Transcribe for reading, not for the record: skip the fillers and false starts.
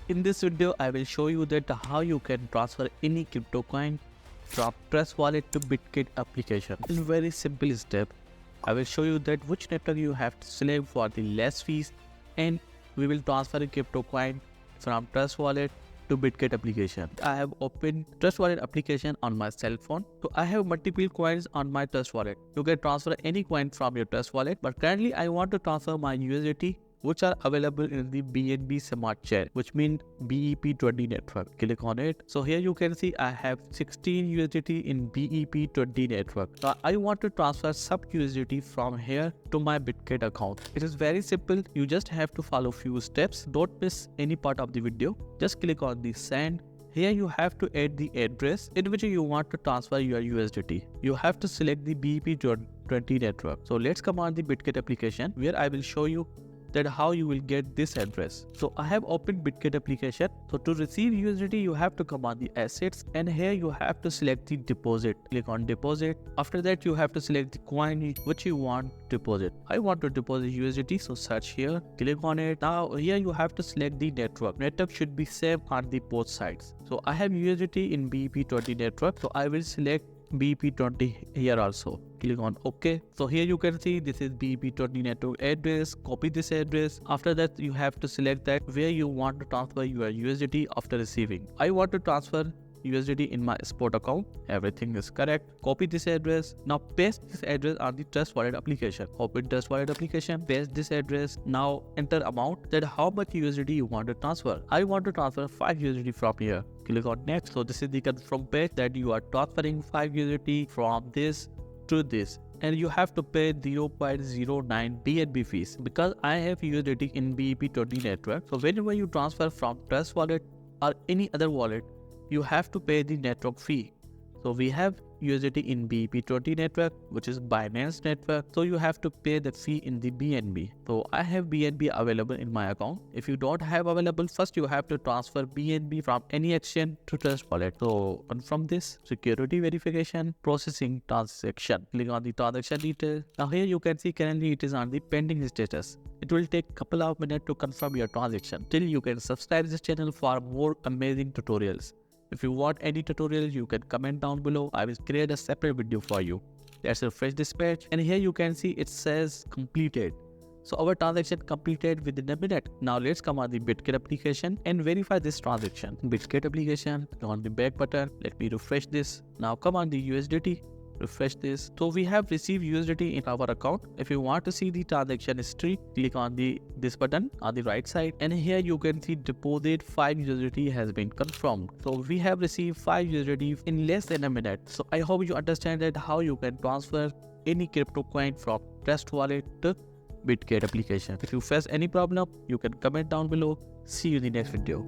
In this video, I will show you that how you can transfer any crypto coin from Trust Wallet to Bitget application. In very simple step, I will show you that which network you have to select for the less fees, and we will transfer a crypto coin from Trust Wallet to Bitget application. I have opened Trust Wallet application on my cell phone. So I have multiple coins on my Trust Wallet. You can transfer any coin from your Trust Wallet, but currently I want to transfer my USDT which are available in the BNB Smart Chain, which means BEP20 network. Click on it. So here you can see I have 16 USDT in BEP20 network. Now I want to transfer some USDT from here to my Bitget account. It is very simple. You just have to follow few steps. Don't miss any part of the video. Just click on the send. Here you have to add the address in which you want to transfer your USDT. You have to select the BEP20 network. So let's come on the Bitget application where I will show you that how you will get this address. So I have opened Bitget application. So to receive USDT, you have to come on the assets, and here you have to select the deposit. Click on deposit. After that, you have to select the coin which you want to deposit. I want to deposit USDT, so search here. Click on it. Now here you have to select the network. Network should be same on the both sides. So I have USDT in BEP20 network, so I will select BEP20 here also. Click on OK. So here you can see this is BEP20 network address. Copy this address. After that, you have to select that where you want to transfer your USDT after receiving. I want to transfer USDT in my spot account. Everything is correct. Copy this address. Now paste this address on the Trust Wallet application. Open Trust Wallet application. Paste this address. Now enter amount, that how much USDT you want to transfer. I want to transfer 5 USDT from here. Click on next. So this is the confirm page that you are transferring 5 USDT from this to this, and you have to pay 0.09 BNB fees because I have USDT in BEP20 network. So whenever you transfer from Trust Wallet or any other wallet, you have to pay the network fee. So we have USDT in BEP20 network, which is Binance network. So you have to pay the fee in the BNB. So I have BNB available in my account. If you don't have available, first you have to transfer BNB from any exchange to Trust Wallet. So confirm this, security verification, processing transaction. Click on the transaction detail. Now here you can see currently it is on the pending status. It will take couple of minutes to confirm your transaction. Till you can subscribe this channel for more amazing tutorials. If you want any tutorial, you can comment down below. I will create a separate video for you. Let's refresh this page, and here you can see it says completed. So our transaction completed within a minute. Now let's come on the Bitget application and verify this transaction. Bitget application, on the back button. Let me refresh this. Now come on the USDT. Refresh this. So we have received USDT in our account. If you want to see the transaction history, click on this button on the right side, and here you can see deposit 5 USDT has been confirmed. So we have received 5 USDT in less than a minute. So I hope you understand that how you can transfer any crypto coin from Trust Wallet to Bitget application. If you face any problem, you can comment down below. See you in the next video.